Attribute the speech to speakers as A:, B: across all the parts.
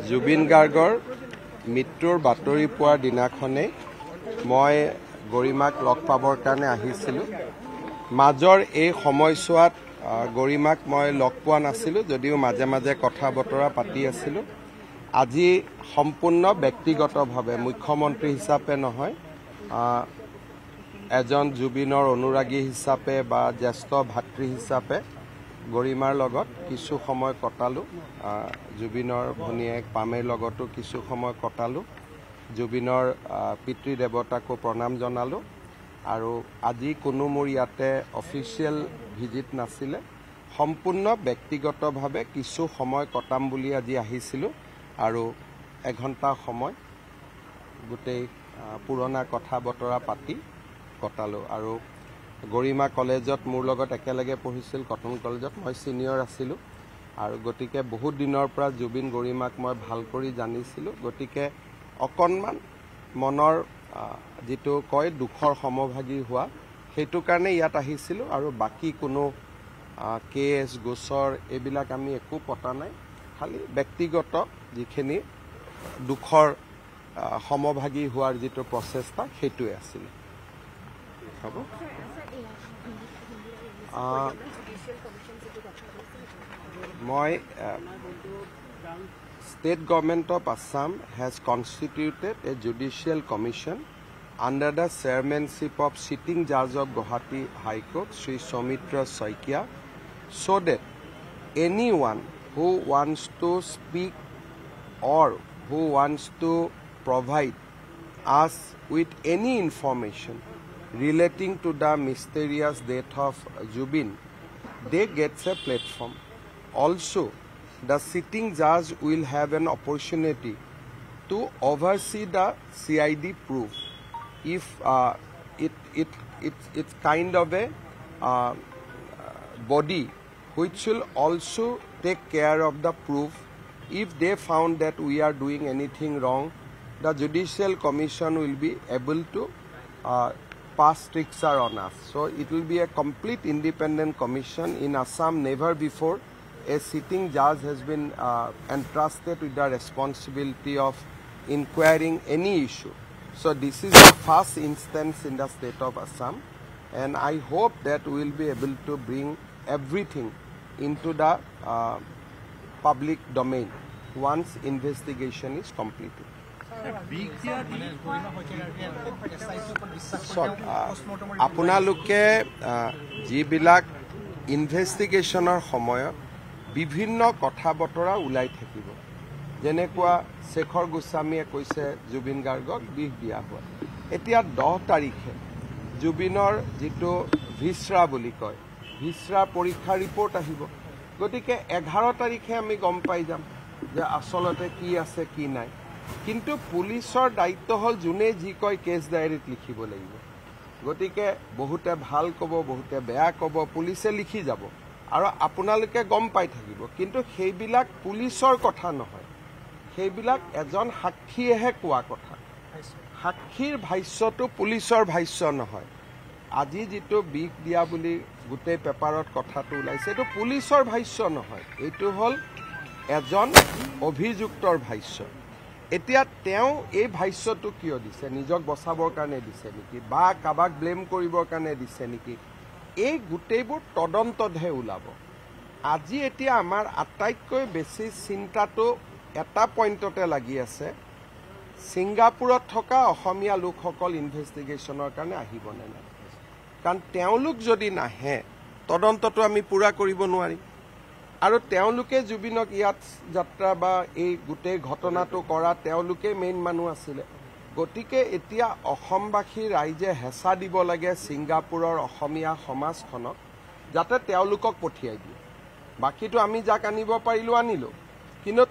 A: जुबिन गार्गर मृत्युर बातरी पुৱাৰ দিনাখনে মই গৰিমাক লগ পাবৰ কাৰণে আহিছিলো। মাজৰ এই সময়ছোৱাত গৰিমাক মই লগ পোৱা নাছিলো, যদিও মাজে মাজে কথা বতৰা পাতি আছিলো। আজি সম্পূৰ্ণ ব্যক্তিগতভাৱে মুখ্যমন্ত্ৰী হিচাপে নহয়, এজন জুবিনৰ অনুৰাগী হিচাপে বা জ্যেষ্ঠ ভাতৃ হিচাপে গৰিমাৰ লগত কিছু সময় কটালো। জুবিনৰ ভনীয়েক পামেৰ লগতো কিছু সময় কটালো। জুবিনৰ পিতৃ দেৱতাকো প্ৰণাম জনালো। আৰু আজি কোনো মোৰ ইয়াতে অফিচিয়েল ভিজিট নাছিলে, সম্পূৰ্ণ ব্যক্তিগতভাৱে কিছু সময় কটাম বুলি আজি আহিছিলোঁ। আৰু এঘণ্টা সময় গোটেই পুৰণা কথা বতৰা পাতি কটালো। আৰু গৰিমা কলেজত মোৰ লগত একেলগে পঢ়িছিল, কটন কলেজত। মই ছিনিয়ৰ আছিলোঁ আৰু গতিকে বহুত দিনৰ পৰা জুবিন গৰিমাক মই ভাল কৰি জানিছিলোঁ। গতিকে অকণমান মনৰ যিটো কয় দুখৰ সমভাগী হোৱা, সেইটো কাৰণে ইয়াত আহিছিলোঁ। আৰু বাকী কোনো কেছ গোচৰ এইবিলাক আমি একো পতা নাই, খালি ব্যক্তিগত যিখিনি দুখৰ সমভাগী হোৱাৰ যিটো প্ৰচেষ্টা সেইটোৱে আছিলে। হ'ব। মই State Government of Assam has constituted a judicial commission under the chairmanship of sitting judge of Guwahati High Court, Sri Soumitra Saikia, so that anyone who wants to speak or who wants to provide us with any information relating to the mysterious death of Jubin, they get a platform. Also, the sitting judge will have an opportunity to oversee the CID proof. If it's kind of a body which will also take care of the proof. If they found that we are doing anything wrong, the Judicial Commission will be able to pass stricture on us. So it will be a complete independent commission. In Assam, never before a sitting judge has been entrusted with the responsibility of inquiring any issue. So this is the first instance in the state of Assam, and I hope that we will be able to bring everything into the public domain once investigation is completed. আপোনালোকে যিবিলাক ইনভেষ্টিগেশ্যনৰ সময়ত বিভিন্ন কথা বতৰা ওলাই থাকিব, যেনেকুৱা শেখৰ গোস্বামীয়ে কৈছে জুবিন গাৰ্গক বিষ দিয়া হয়। এতিয়া 10 তাৰিখে জুবিনৰ যিটো ভিছৰা বুলি কয়, ভিছৰা পৰীক্ষাৰ ৰিপৰ্ট আহিব। গতিকে 11 তাৰিখে আমি গম পাই যাম যে আচলতে কি আছে কি নাই। কিন্তু পুলিচৰ দায়িত্ব হ'ল যোনে যি কয় কেছ ডায়েৰীত লিখিব লাগিব। গতিকে বহুতে ভাল ক'ব, বহুতে বেয়া ক'ব, পুলিচে লিখি যাব আৰু আপোনালোকে গম পাই থাকিব। কিন্তু সেইবিলাক পুলিচৰ কথা নহয়, সেইবিলাক এজন সাক্ষীয়েহে কোৱা কথা। সাক্ষীৰ ভাষ্যটো পুলিচৰ ভাষ্য নহয়। আজি যিটো বিষ দিয়া বুলি গোটেই পেপাৰত কথাটো ওলাইছে, এইটো পুলিচৰ ভাষ্য নহয়, এইটো হ'ল এজন অভিযুক্তৰ ভাষ্য। এতিয়া তেওঁ এই ভাষ্যটো কিয় দিছে? নিজক বচাবৰ কাৰণে দিছে নেকি, বা কাৰোবাক ব্লেম কৰিবৰ কাৰণে দিছে নেকি? এই গোটেইবোৰ তদন্ততহে ওলাব। আজি এতিয়া আমাৰ আটাইতকৈ বেছি চিন্তাটো এটা পইণ্টতে লাগি আছে, ছিংগাপুৰত থকা অসমীয়া লোকসকল ইনভেষ্টিগেশ্যনৰ কাৰণে আহিবনে নাই। কাৰণ তেওঁলোক যদি নাহে, তদন্তটো আমি পূৰা কৰিব নোৱাৰিম। আৰু তেওঁলোকে জুবিনক ইয়াত যাত্ৰা বা এই গোটেই ঘটনাটো কৰা তেওঁলোকে মেইন মানুহ আছিলে। গতিকে এতিয়া অসমবাসী ৰাইজে হেঁচা দিব লাগে ছিংগাপুৰৰ অসমীয়া সমাজখনক, যাতে তেওঁলোকক পঠিয়াই দিয়ে। বাকীটো আমি যাক আনিব পাৰিলোঁ আনিলোঁ, কিন্তু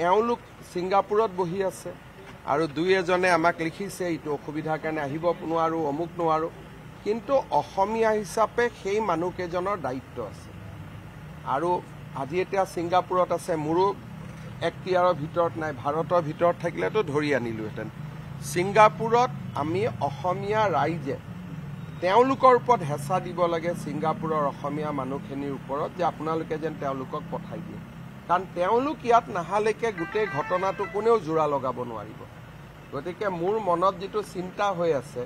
A: এওঁলোক ছিংগাপুৰত বহি আছে। আৰু দুই এজনে আমাক লিখিছে এইটো অসুবিধাৰ কাৰণে আহিব নোৱাৰোঁ, অমুক নোৱাৰোঁ। কিন্তু অসমীয়া হিচাপে সেই মানুহকেইজনৰ দায়িত্ব আছে। আৰু আজি এতিয়া ছিংগাপুৰত আছে, মোৰো এখতিয়াৰৰ ভিতৰত নাই, ভাৰতৰ ভিতৰত থাকিলেতো ধৰি আনিলোহেঁতেন। ছিংগাপুৰত আমি অসমীয়া ৰাইজে তেওঁলোকৰ ওপৰত হেঁচা দিব লাগে, ছিংগাপুৰৰ অসমীয়া মানুহখিনিৰ ওপৰত, যে আপোনালোকে যেন তেওঁলোকক পঠাই দিয়ে। কাৰণ তেওঁলোক ইয়াত নাহালৈকে গোটেই ঘটনাটো কোনেও জোৰা লগাব নোৱাৰিব। গতিকে মোৰ মনত যিটো চিন্তা হৈ আছে,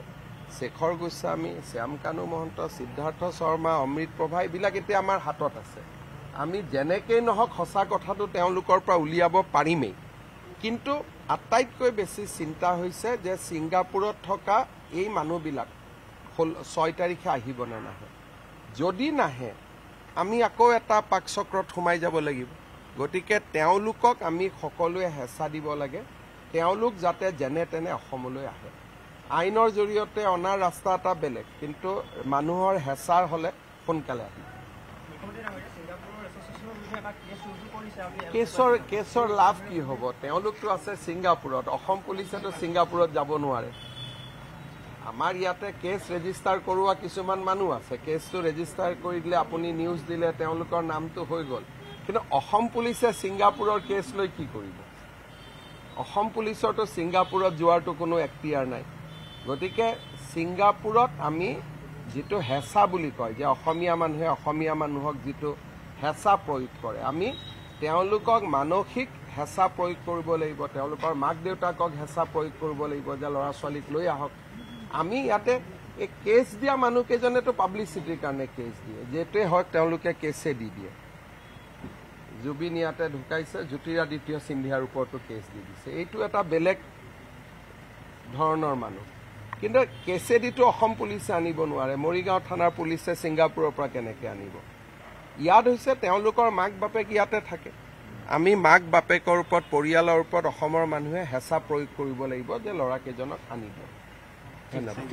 A: শেখৰ গোস্বামী, শ্যাম কানু মহন্ত, সিদ্ধাৰ্থ শৰ্মা, অমৃত প্ৰভা এইবিলাক এতিয়া আমাৰ হাতত আছে। আমি যেনেকেই নহওক সঁচা কথাটো তেওঁলোকৰ পৰা উলিয়াব পাৰিমেই। কিন্তু আটাইতকৈ বেছি চিন্তা হৈছে যে ছিংগাপুৰত থকা এই মানুহবিলাক 6 তাৰিখে আহিব নে নাহে। যদি নাহে আমি আকৌ এটা পাকচক্ৰত সোমাই যাব লাগিব। গতিকে তেওঁলোকক আমি সকলোৱে হেঁচা দিব লাগে, তেওঁলোক যাতে যেনে তেনে অসমলৈ আহে। আইনৰ জৰিয়তে অনাৰ ৰাস্তা এটা বেলেগ, কিন্তু মানুহৰ হেঁচাৰ হ'লে সোনকালে আহিব। কেছৰ লাভ কি হ'ব? তেওঁলোকতো আছে ছিংগাপুৰত, অসম পুলিচেতো ছিংগাপুৰত যাব নোৱাৰে। আমাৰ ইয়াতে কেছ ৰেজিষ্টাৰ কৰোৱা কিছুমান মানুহ আছে, কেছটো ৰেজিষ্টাৰ কৰি দিলে, আপুনি নিউজ দিলে, তেওঁলোকৰ নামটো হৈ গ'ল। কিন্তু অসম পুলিচে ছিংগাপুৰৰ কেছ লৈ কি কৰিব? অসম পুলিচৰতো ছিংগাপুৰত যোৱাৰতো কোনো এখতিয়াৰ নাই। গতিকে ছিংগাপুৰত আমি যিটো হেঁচা বুলি কয়, যে অসমীয়া মানুহে অসমীয়া মানুহক যিটো হেঁচা প্ৰয়োগ কৰে, আমি তেওঁলোকক মানসিক হেঁচা প্ৰয়োগ কৰিব লাগিব, তেওঁলোকৰ মাক দেউতাকক হেঁচা প্ৰয়োগ কৰিব লাগিব যে ল'ৰা ছোৱালীক লৈ আহক। আমি ইয়াতে এই কেছ দিয়া মানুহকেইজনেতো পাব্লিচিটিৰ কাৰণে কেছ দিয়ে, যেটোৱে হওক তেওঁলোকে কেছে দি দিয়ে। জুবিন ইয়াতে ঢুকাইছে, জ্যোতিৰাদিত্য সিন্ধিয়াৰ ওপৰতো কেছ দি দিছে। এইটো এটা বেলেগ ধৰণৰ মানুহ। কিন্তু কেছেদিটো অসম পুলিচে আনিব নোৱাৰে, মৰিগাঁও থানাৰ পুলিচে ছিংগাপুৰৰ পৰা কেনেকৈ আনিব? ইয়াত হৈছে তেওঁলোকৰ মাক বাপেক ইয়াতে থাকে। আমি মাক বাপেকৰ ওপৰত, পৰিয়ালৰ ওপৰত অসমৰ মানুহে হেঁচা প্ৰয়োগ কৰিব লাগিব যে ল'ৰাকেইজনক আনিব। ধন্যবাদ।